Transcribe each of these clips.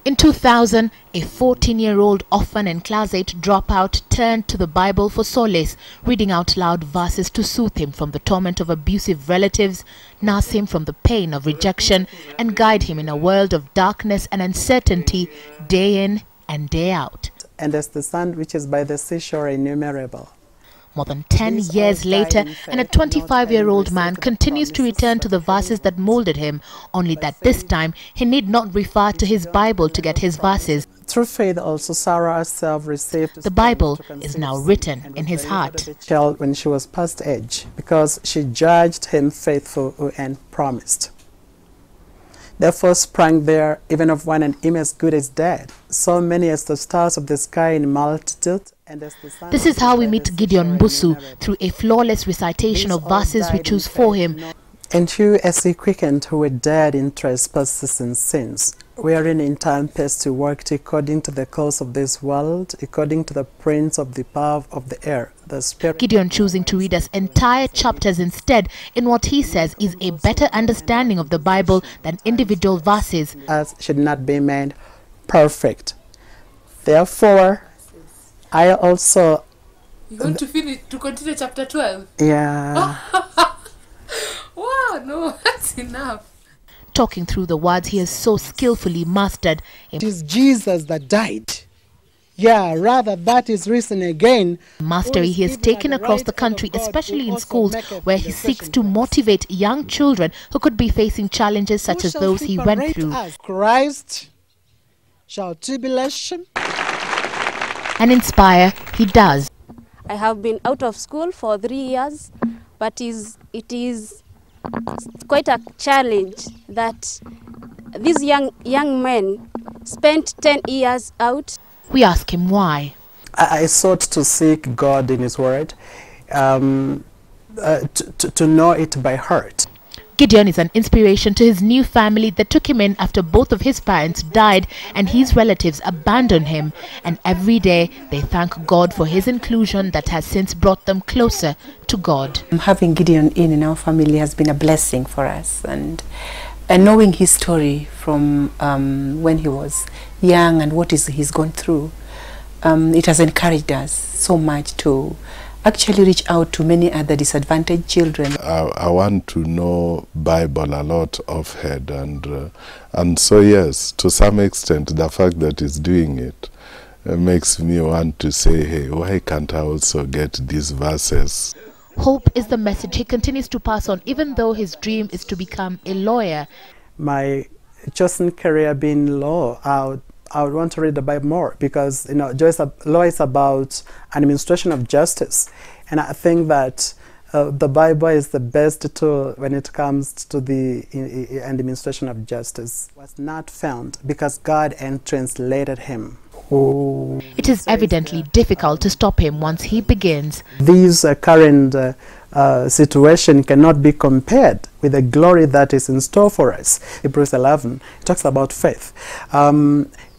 In 2000, a 14-year-old orphan and Class 8 dropout turned to the Bible for solace, reading out loud verses to soothe him from the torment of abusive relatives, nurse him from the pain of rejection, and guide him in a world of darkness and uncertainty day in and day out. And as the sand which is by the seashore innumerable. More than 10 years later, and a 25-year-old man continues to return to the verses that molded him, only that this time he need not refer to his Bible to get his verses. Through faith also Sarah herself received the Bible is now written in his heart. When she was past age, because she judged him faithful and promised. Therefore sprang there even of one an image as good as dead, so many as the stars of the sky in multitude. This is how we meet Gideon Busu, through a flawless recitation of verses we choose for him. And you as he quickened who were dead in trespasses and sins, wherein in time past you worked according to the course of this world, according to the prince of the power of the air, the spirit. Gideon choosing to read us entire chapters instead, in what he says is a better understanding of the Bible than individual verses. As should not be made perfect. Therefore, I also... You want to continue chapter 12? Yeah. Wow, no, that's enough. Talking through the words he has so skillfully mastered. It is Jesus that died. Yeah, rather that is risen again. Mastery he has taken across the country, especially in schools, where he seeks to motivate young children who could be facing challenges such as those he went through. Christ shall tribulation And inspire he does. I have been out of school for 3 years, but it is quite a challenge that these young men spent 10 years out. We ask him why. I sought to seek God in his word, to know it by heart. Gideon is an inspiration to his new family that took him in after both of his parents died and his relatives abandoned him. And every day they thank God for his inclusion that has since brought them closer to God. Having Gideon in our family has been a blessing for us, and knowing his story from when he was young and what he's gone through, it has encouraged us so much to actually reach out to many other disadvantaged children. I want to know Bible a lot offhand, and so yes, to some extent the fact that he's doing it makes me want to say, hey, why can't I also get these verses? Hope is the message he continues to pass on, even though his dream is to become a lawyer. My chosen career being law, I would want to read the Bible more, because law is about administration of justice, and I think that the Bible is the best tool when it comes to the administration of justice. Was not found because God had translated him. Oh. It is evidently difficult to stop him once he begins. This current situation cannot be compared with the glory that is in store for us. Hebrews 11 talks about faith.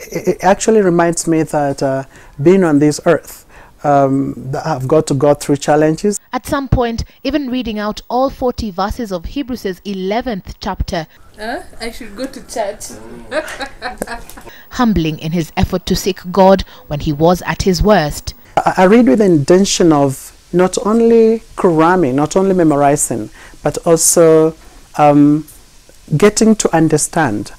It actually reminds me that being on this earth, I've got to go through challenges. At some point, even reading out all 40 verses of Hebrews' 11th chapter. I should go to church. Humbling in his effort to seek God when he was at his worst. I read with the intention of not only cramming, not only memorizing, but also getting to understand.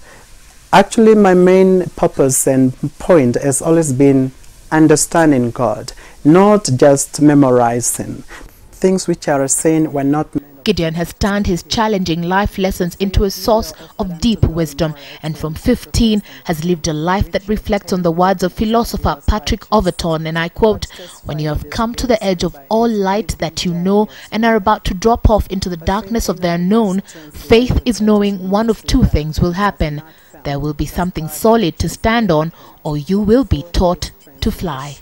Actually, my main purpose and point has always been understanding God, not just memorizing. Things which are saying were not. Gideon has turned his challenging life lessons into a source of deep wisdom, and from 15 has lived a life that reflects on the words of philosopher Patrick Overton, and I quote, "When you have come to the edge of all light that you know and are about to drop off into the darkness of the unknown, faith is knowing one of two things will happen. There will be something solid to stand on, or you will be taught to fly."